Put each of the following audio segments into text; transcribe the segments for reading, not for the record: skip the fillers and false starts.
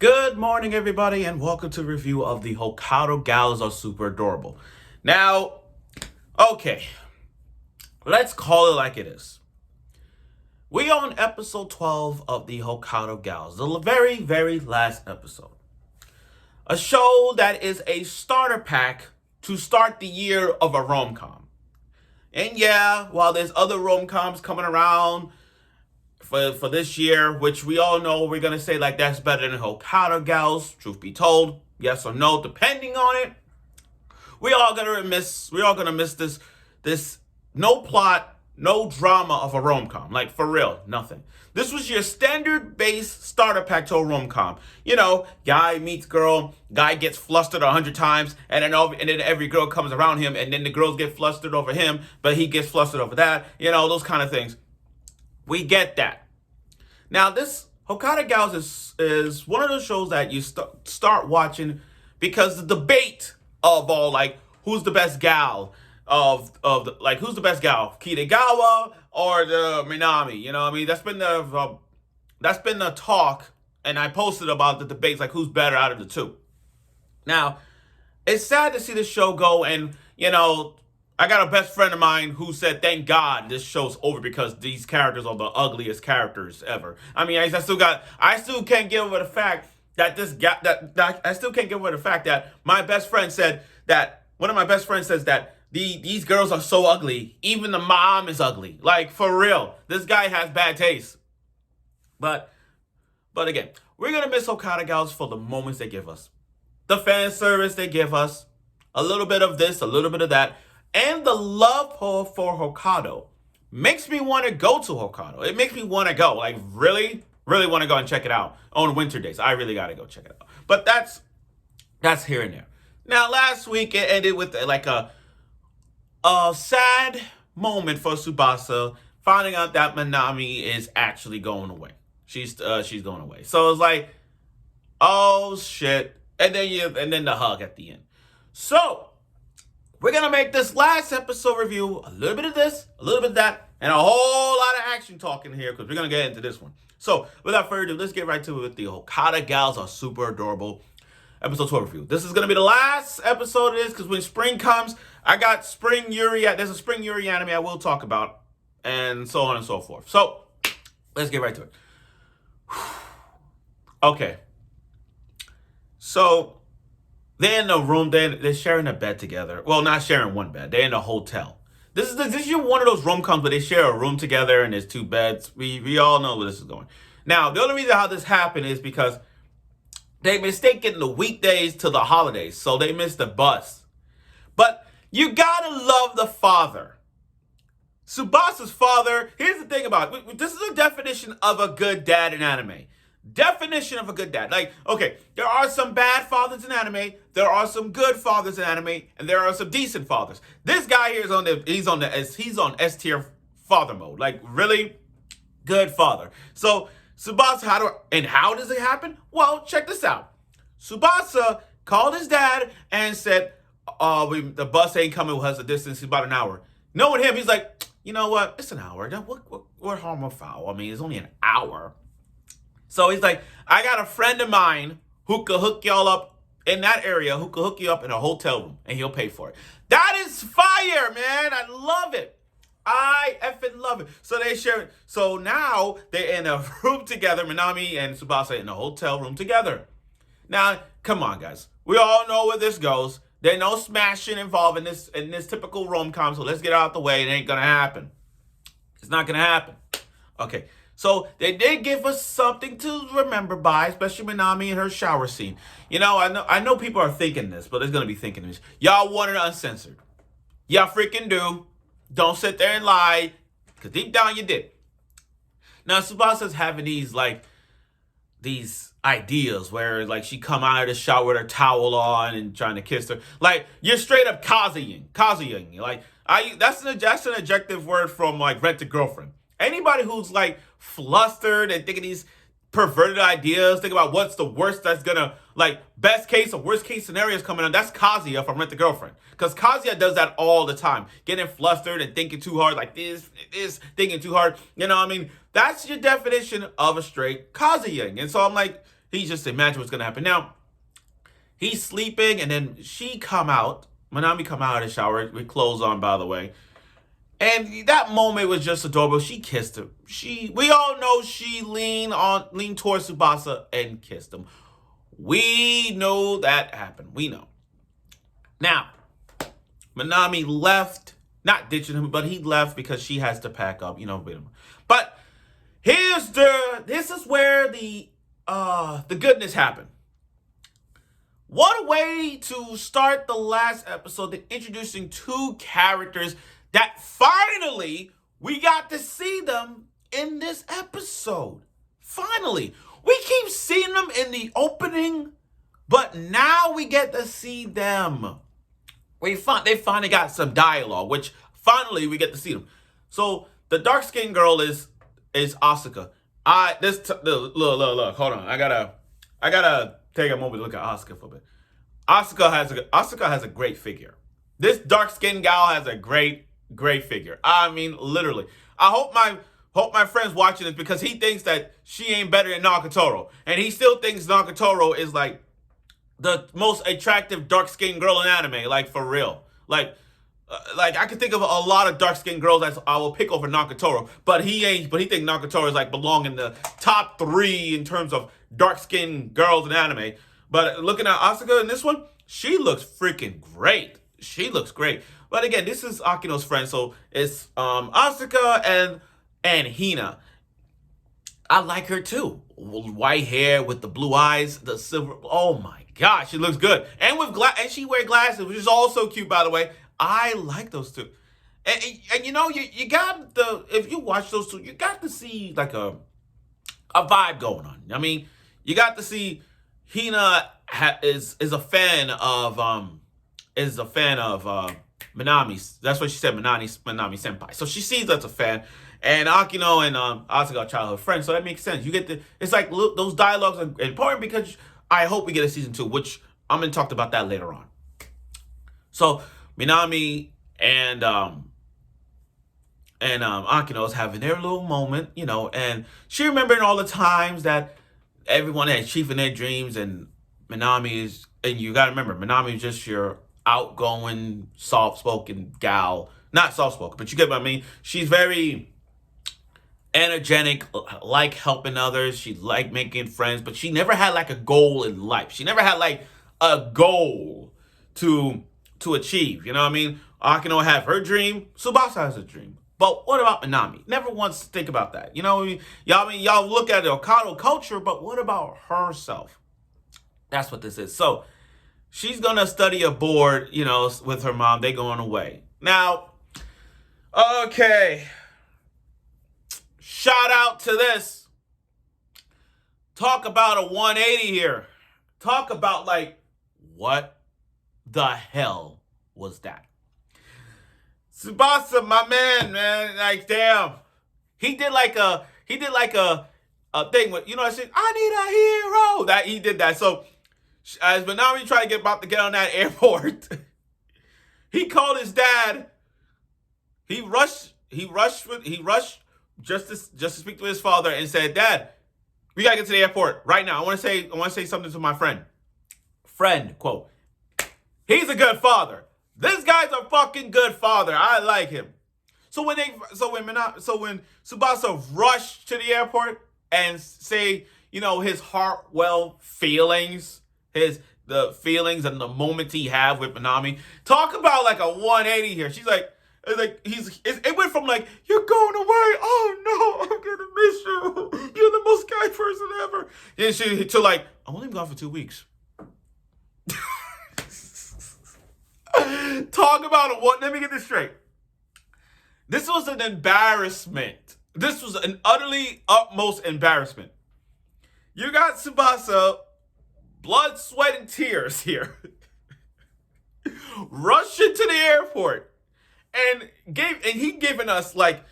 Good morning, everybody, and welcome to the review of the Hokkaido Gals Are Super Adorable. Now, okay, let's call it like it is. We are on episode 12 of the Hokkaido Gals, the very, very last episode. A show that is a starter pack to start the year of a rom-com. And yeah, while there's other rom-coms coming around for this year, which we all know we're going to say like that's better than Hokkaido Gals, truth be told, yes or no, depending on it. We're all gonna miss this no plot, no drama of a rom-com. Like, for real, nothing. This was your standard base starter pack to a rom-com. You know, guy meets girl, guy gets flustered 100 times, and then every girl comes around him, and then the girls get flustered over him, but he gets flustered over that. You know, those kind of things. We get that. Now, this Hokkaido Gals is one of those shows that you start watching because the debate of all, like, who's the best gal who's the best gal, Kidegawa or the Minami? You know what I mean? That's been the talk, and I posted about the debates, like who's better out of the two. Now, it's sad to see this show go, and you know, I got a best friend of mine who said, "Thank God this show's over because these characters are the ugliest characters ever." I mean, I still can't get over the fact that I still can't get over the fact that my best friend said that one of my best friends says that these girls are so ugly. Even the mom is ugly. Like, for real, this guy has bad taste. But again, we're gonna miss Hokkaido Gals for the moments they give us, the fan service they give us, a little bit of this, a little bit of that. And the love for Hokkaido makes me want to go to Hokkaido. It makes me want to go. Like, really, really want to go and check it out on winter days. I really got to go check it out. But that's here and there. Now, last week, it ended with like a sad moment for Tsubasa, finding out that Minami is actually going away. She's going away. So it's like, oh, shit. And then the hug at the end. So we're going to make this last episode review a little bit of this, a little bit of that, and a whole lot of action talking here because we're going to get into this one. So without further ado, let's get right to it with the Hokkaido Gals Are Super Adorable episode 12 review. This is going to be the last episode of this because when spring comes, I got Spring Yuri. There's a Spring Yuri anime I will talk about, and so on and so forth. So let's get right to it. Okay. So they're in the room. They're sharing a bed together. Well, not sharing one bed. They're in a hotel. This is one of those rom-coms where they share a room together and there's two beds. We all know where this is going. Now, the only reason how this happened is because they mistaken the weekdays to the holidays, so they missed the bus. But you gotta love the father. Tsubasa's father. Here's the thing about it. This is a definition of a good dad in anime. Definition of a good dad. Like, okay, there are some bad fathers in anime, there are some good fathers in anime, and there are some decent fathers. This guy here is he's on S tier father mode. Like, really good father. So Tsubasa, how does it happen? Well, check this out. Tsubasa called his dad and said, the bus ain't coming with us a distance, it's about an hour. Knowing him, he's like, you know what? It's an hour. What harm or foul? I mean, it's only an hour. So he's like, I got a friend of mine who could hook y'all up in that area, who could hook you up in a hotel room, and he'll pay for it. That is fire, man. I love it. I effing love it. So they share it. So now they're in a room together, Minami and Tsubasa in a hotel room together. Now, come on, guys. We all know where this goes. There's no smashing involved in this typical rom-com, so let's get out the way. It ain't gonna happen. It's not gonna happen. Okay. So they did give us something to remember by, especially Minami and her shower scene. You know, I know people are thinking this, but they're gonna be thinking this. Y'all want it uncensored. Y'all freaking do. Don't sit there and lie, because deep down you did. Now, Tsubasa's having these ideas where, like, she come out of the shower with her towel on and trying to kiss her. Like, you're straight up kazuing. Like, that's an adjective word from, like, Rent a Girlfriend. Anybody who's, like, flustered and thinking these perverted ideas, think about what's the worst that's gonna, like, best case or worst case scenarios coming on. That's Kazuya from Rent a Girlfriend. Because Kazuya does that all the time. Getting flustered and thinking too hard, like this, thinking too hard. You know what I mean? That's your definition of a straight Kazuya. And so I'm like, He just imagined what's gonna happen. Now, he's sleeping, and then Minami come out of the shower with clothes on, by the way. And that moment was just adorable. She kissed him. We all know she leaned towards Tsubasa and kissed him. We know that happened. We know. Now, Minami left, not ditching him, but he left because she has to pack up, But this is where the goodness happened. What a way to start the last episode than introducing two characters that finally we got to see them in this episode. Finally. We keep seeing them in the opening, but now we get to see them. They finally got some dialogue, which finally we get to see them. So the dark-skinned girl is Asuka. Look, hold on. I gotta take a moment to look at Asuka for a bit. Asuka has a great figure. This dark-skinned gal has a great figure. I mean, literally. I hope my friend's watching this because he thinks that she ain't better than Nagatoro. And he still thinks Nagatoro is like the most attractive dark-skinned girl in anime, like for real. Like I can think of a lot of dark-skinned girls that I will pick over Nagatoro, but he thinks Nagatoro is like belong in the top 3 in terms of dark-skinned girls in anime. But looking at Asuka in this one, she looks freaking great. She looks great. But again, this is Akino's friend, so it's Asuka and Hina. I like her too. White hair with the blue eyes, the silver. Oh my gosh, she looks good. And and she wears glasses, which is also cute, by the way. I like those two. And you got if you watch those two, you got to see like a vibe going on. I mean, you got to see Hina is a fan of Minami's. That's what she said, Minami senpai. So she sees that's a fan. And Akino and Asuka are childhood friends, so that makes sense. It's like those dialogues are important because I hope we get a season 2, which I'm gonna talk about that later on. So Minami and Akino is having their little moment, and she remembering all the times that everyone had achieving their dreams, and you gotta remember, Minami is just your outgoing, soft-spoken gal. Not soft-spoken, but you get what I mean. She's very energetic, like helping others. She like making friends, but she never had like a goal in life. She never had like a goal to achieve. You know what I mean? Akino have her dream. Tsubasa has a dream. But what about Minami? Never once think about that. Y'all look at the Hokkaido culture, but what about herself? That's what this is. So she's gonna study abroad, with her mom. They going away. Now, okay. Shout out to this. Talk about a 180 here. Talk about like, what the hell was that? Tsubasa, my man, like damn. He did like a thing with, I said, I need a hero. That he did that. So as Minami tried to about to get on that airport, he called his dad. He rushed just to speak to his father and said, Dad, we gotta get to the airport right now. I want to say something to my friend. Friend, quote. He's a good father. This guy's a fucking good father. I like him. So when Tsubasa rushed to the airport and say, his heartwell feelings, the feelings and the moments he had with Minami, talk about like a 180 here. She's like, it went from like, you're going away, oh no, I'm gonna miss you, you're the most kind person ever, and to like, I'm only gone for 2 weeks. Talk about what? Let me get this straight. This was an embarrassment. This was an utmost embarrassment. You got Tsubasa, blood, sweat, and tears here, rushing to the airport. And he giving us like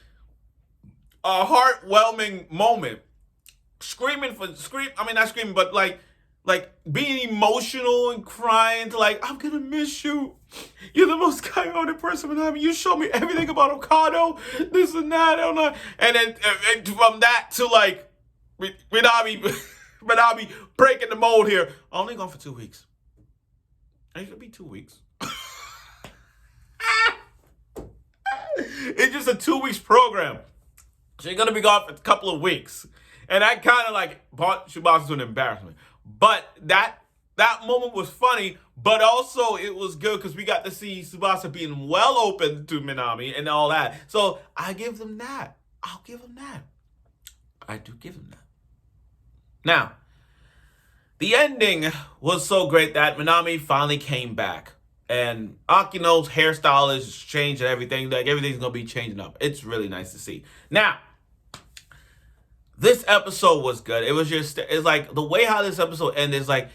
a heartwarming moment, not screaming, but like being emotional and crying to like, I'm gonna miss you. You're the most kind-hearted person I mean, you showed me everything about Hokkaido, this and that, and then and from that to like Minami But I'll be breaking the mold here. Only gone for 2 weeks. Ain't gonna be 2 weeks. It's just a 2 weeks program. She's gonna be gone for a couple of weeks. And that kind of like brought Tsubasa to an embarrassment. But that moment was funny, but also it was good because we got to see Tsubasa being well open to Minami and all that. So I give them that. I'll give them that. I do give them that. Now, the ending was so great that Minami finally came back. And Akino's hairstyle is changed and everything. Like, everything's going to be changing up. It's really nice to see. Now, this episode was good. It was just, it's like, the way how this episode ended is like,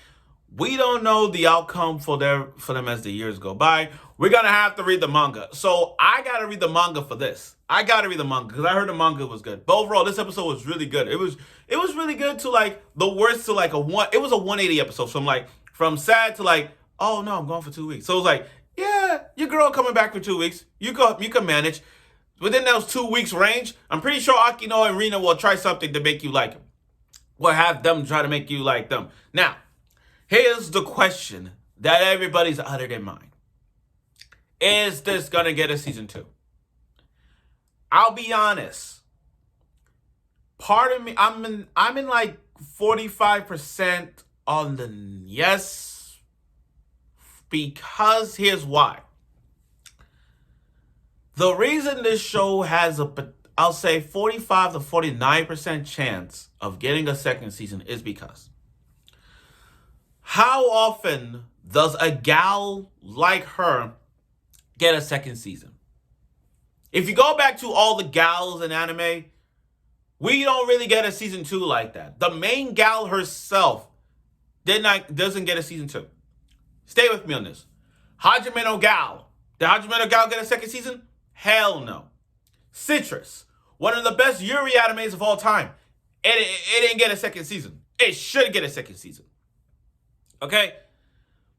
we don't know the outcome for them as the years go by. We're going to have to read the manga. So, I got to read the manga for this. I got to read the manga because I heard the manga was good. But overall, this episode was really good. It was really good to like, the worst to like it was a 180 episode. So, I'm like, from sad to like, oh no, I'm gone for 2 weeks. So it was like, yeah, your girl coming back for 2 weeks. You can manage. Within those 2 weeks range, I'm pretty sure Akino and Rina will try something to make you like them. Or have them try to make you like them. Now, here's the question that everybody's uttered in mind. Is this gonna get a season 2? I'll be honest. Part of me, I'm in like 45% on the yes. Because here's why. The reason this show has I'll say 45 to 49% chance of getting a second season is because how often does a gal like her get a second season? If you go back to all the gals in anime, we don't really get a season 2 like that. The main gal herself doesn't get a season 2. Stay with me on this. Hajime no Gal. Did Hajime no Gal get a second season? Hell no. Citrus. One of the best Yuri animes of all time. It didn't get a second season. It should get a second season. Okay?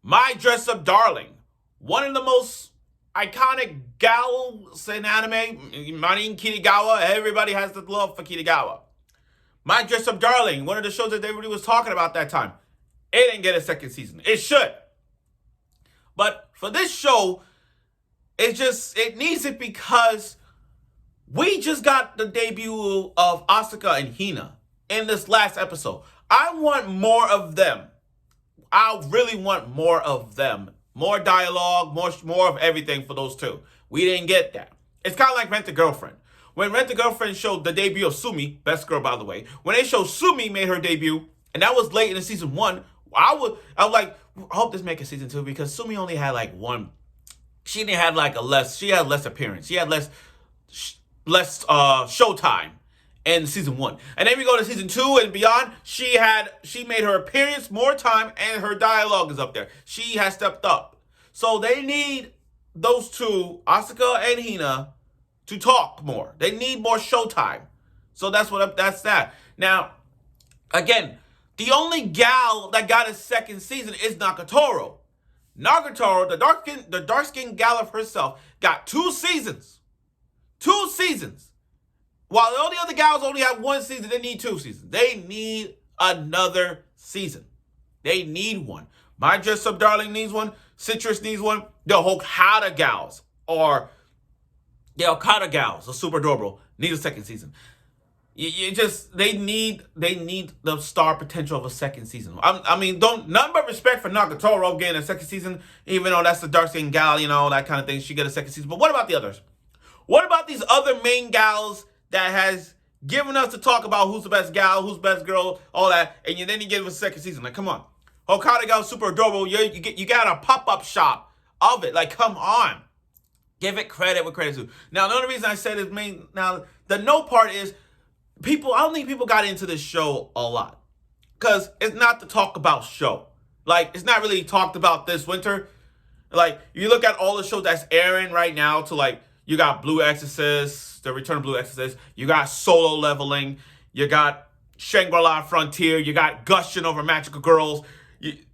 My Dress Up Darling. One of the most iconic gals in anime. Marin Kirigawa. Everybody has the love for Kirigawa. My Dress Up Darling. One of the shows that everybody was talking about that time. It didn't get a second season. It should. But for this show, it needs it because we just got the debut of Asuka and Hina in this last episode. I want more of them. I really want more of them. More dialogue, more of everything for those two. We didn't get that. It's kind of like Rent a Girlfriend. When Rent a Girlfriend showed the debut of Sumi, best girl by the way, when they showed Sumi made her debut, and that was late in the season 1, I was like, I hope this make a season 2 because Sumi only had like one. She had less appearance. She had less showtime in season 1. And then we go to season 2 and beyond. She made her appearance more time and her dialogue is up there. She has stepped up. So they need those two, Asuka and Hina, to talk more. They need more showtime. So that's that. Now, again, the only gal that got a second season is Nagatoro. Nagatoro, the dark-skinned gal of herself, got 2 seasons. 2 seasons. While all the other gals only have 1 season, they need 2 seasons. They need another season. They need one. My Dress Up Darling needs one. Citrus needs one. The Hokkaido gals, or the Okada gals, are super adorable, need a second season. They need the star potential of a second season. I mean, nothing but respect for Nagatoro getting a second season, even though that's the dark skin gal, that kind of thing. She get a second season. But what about the others? What about these other main gals that has given us to talk about who's the best gal, who's the best girl, all that, and then you give us a second season? Like, come on. Hokkaido gal super adorable. You got a pop-up shop of it. Like, come on. Give it credit where credit's due. Now, the only reason I said is the no part is I don't think people got into this show a lot. Because it's not the talk about show. Like, it's not really talked about this winter. Like, you look at all the shows that's airing right now to, like, you got Blue Exorcist, The Return of Blue Exorcist. You got Solo Leveling. You got Shangri-La Frontier. You got Gushing Over Magical Girls.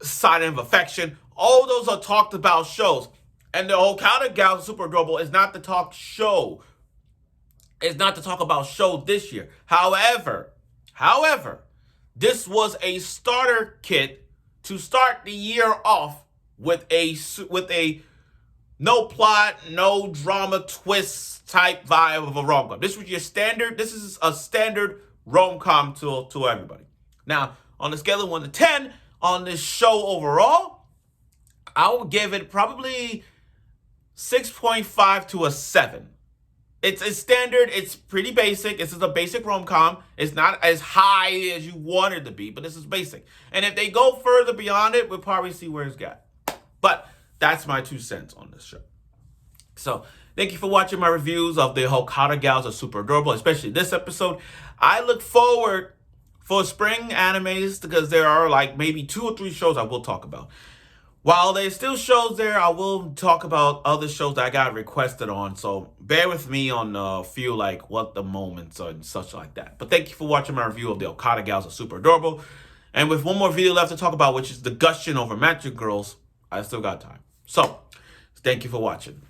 Sign of Affection. All those are talked about shows. And the Hokkaido gal Super Adorable is not the talk show. It's not to talk about show this year. However, This was a starter kit to start the year off with a no plot, no drama twist type vibe of a rom-com. This was your standard. This is a standard rom-com to everybody. Now, on the scale of 1 to 10 on this show overall, I will give it probably 6.5 to a 7. It's standard. It's pretty basic. This is a basic rom-com. It's not as high as you want it to be, but this is basic. And if they go further beyond it, we'll probably see where it's got. But that's my 2 cents on this show. So thank you for watching my reviews of the Hokkaido Gals Are Super Adorable, especially this episode. I look forward for spring animes because there are like maybe 2 or 3 shows I will talk about. While there's still shows there, I will talk about other shows that I got requested on. So bear with me on a few like what the moments are and such like that. But thank you for watching my review of the Hokkaido Gals Are Super Adorable. And with one more video left to talk about, which is the gushing over magic girls, I still got time. So thank you for watching.